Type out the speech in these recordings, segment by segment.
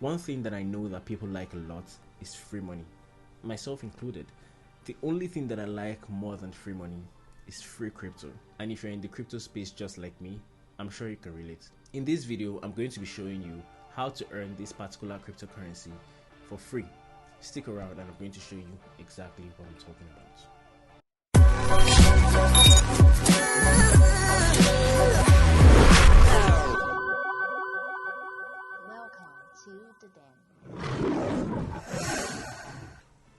One thing that I know that people like a lot is free money, myself included. The only thing that I like more than free money is free crypto. And if you're in the crypto space just like me, I'm sure you can relate. In this video, I'm going to be showing you how to earn this particular cryptocurrency for free. Stick around and I'm going to show you exactly what I'm talking about.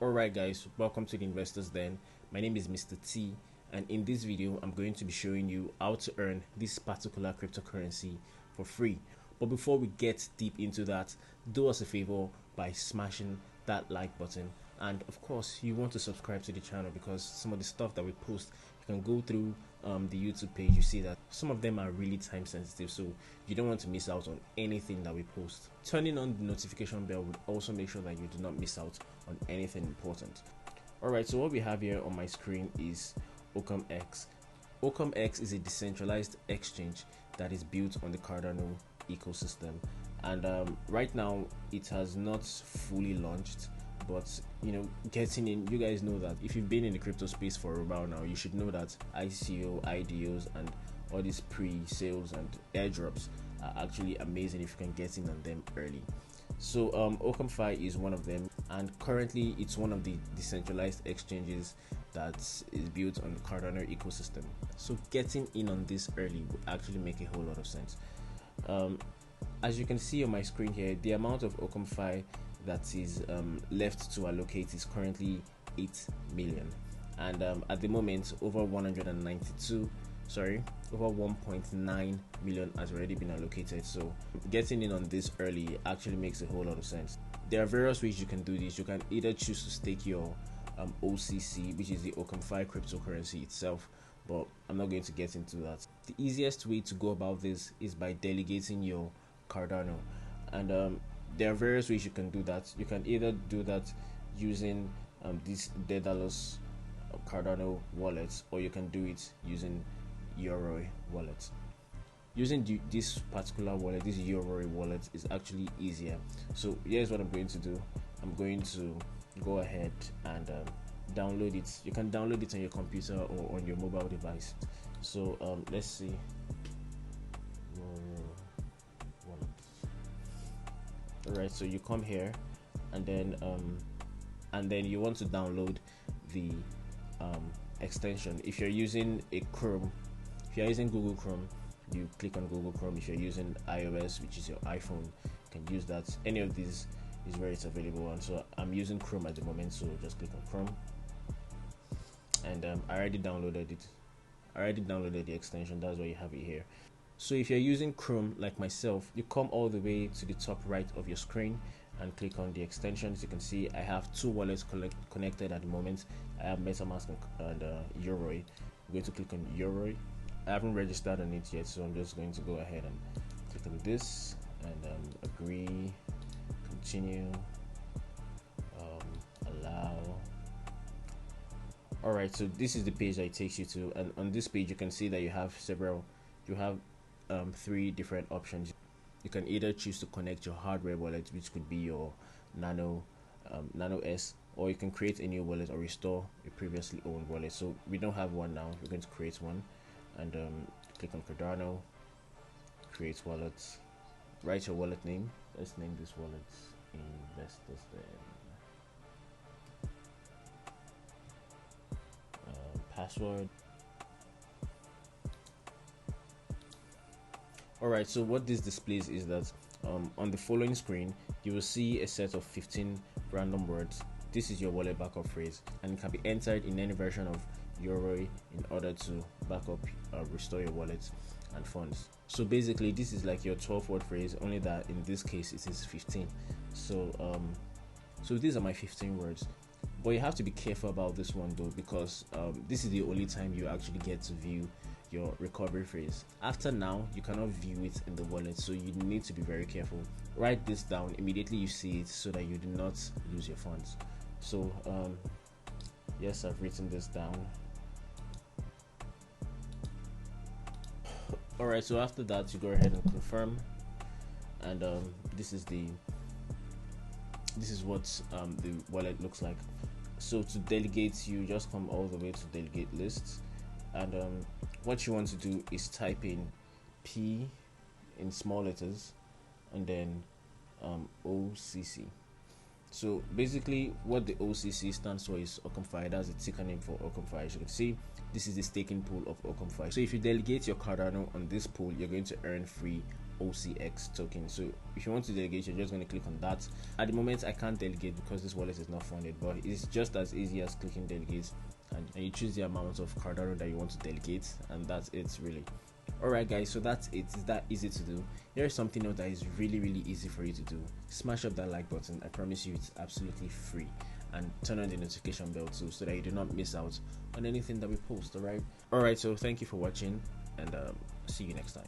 Alright guys, welcome to the Investors Den. My name is Mr. T, and in this video I'm going to be showing you how to earn this particular cryptocurrency for free. But before we get deep into that, do us a favor by smashing that like button, and of course you want to subscribe to the channel because some of the stuff that we post, you can go through the YouTube page, you see that some of them are really time sensitive, so you don't want to miss out on anything that we post. Turning on the notification bell would also make sure that you do not miss out on anything important. Alright, so what we have here on my screen is OccamX. OccamX is a decentralized exchange that is built on the Cardano ecosystem, and right now it has not fully launched, but you know, getting in, you guys know that if you've been in the crypto space for a while now, you should know that ICO, IDOs, and all these pre-sales and airdrops are actually amazing if you can get in on them early. So OccamFi is one of them, and currently it's one of the decentralized exchanges that is built on the Cardano ecosystem. So getting in on this early would actually make a whole lot of sense. As you can see on my screen here, the amount of OccamFi that is left to allocate is currently 8 million, and at the moment over 1.9 million has already been allocated. So getting in on this early actually makes a whole lot of sense. There are various ways you can do this. You can either choose to stake your OCC, which is the OccamFi cryptocurrency itself, but I'm not going to get into that. The easiest way to go about this is by delegating your Cardano, and there are various ways you can do that. You can either do that using this Daedalus Cardano wallet, or you can do it using DYOR wallet. Using this particular wallet, this DYOR wallet, is actually easier. So here's what I'm going to do. I'm going to go ahead and download it. You can download it on your computer or on your mobile device. So let's see. Alright, so you come here and then you want to download the extension. If you're using a Chrome, if you're using Google Chrome, you click on Google Chrome. If you're using iOS, which is your iPhone, you can use that. Any of these is where it's available, and so I'm using Chrome at the moment, so just click on Chrome, and I already downloaded it. I already downloaded the extension. That's why you have it here. So if you're using Chrome like myself, you come all the way to the top right of your screen and click on the extensions. You can see I have two wallets connected at the moment. I have MetaMask and DYOR. I'm going to click on DYOR. I haven't registered on it yet, so I'm just going to go ahead and click on this and agree, continue, allow. Alright, so this is the page that it takes you to, and on this page you can see that you have three different options. You can either choose to connect your hardware wallet, which could be your Nano S, or you can create a new wallet or restore a previously owned wallet. So we don't have one now. We're going to create one, and click on Cardano, create wallet, write your wallet name. Let's name this wallet Investors Den. Password. Alright, so what this displays is that on the following screen you will see a set of 15 random words. This is your wallet backup phrase, and it can be entered in any version of DYOR in order to back up, restore your wallet and funds. So basically this is like your 12-word phrase, only that in this case it is 15. So these are my 15 words, but you have to be careful about this one though, because this is the only time you actually get to view your recovery phrase. After now, you cannot view it in the wallet, so you need to be very careful. Write this down immediately you see it so that you do not lose your funds. So yes, I've written this down. Alright, so after that you go ahead and confirm, and this is the this is what the wallet looks like. So to delegate, you just come all the way to delegate lists, and what you want to do is type in P in small letters and then OCC. So basically what the OCC stands for is Occamfi. That's a ticker name for Occamfi. As you can see, this is the staking pool of Occamfi. So if you delegate your Cardano on this pool, you're going to earn free OCX token. So if you want to delegate, you're just going to click on that. At the moment I can't delegate because this wallet is not funded, but it's just as easy as clicking delegate, and you choose the amount of Cardano that you want to delegate, and that's it really. Alright guys, so that's it. It's that easy to do. Here's something else that is really easy for you to do. Smash up that like button. I promise you it's absolutely free, and turn on the notification bell too, so that you do not miss out on anything that we post. Alright, so thank you for watching, and see you next time.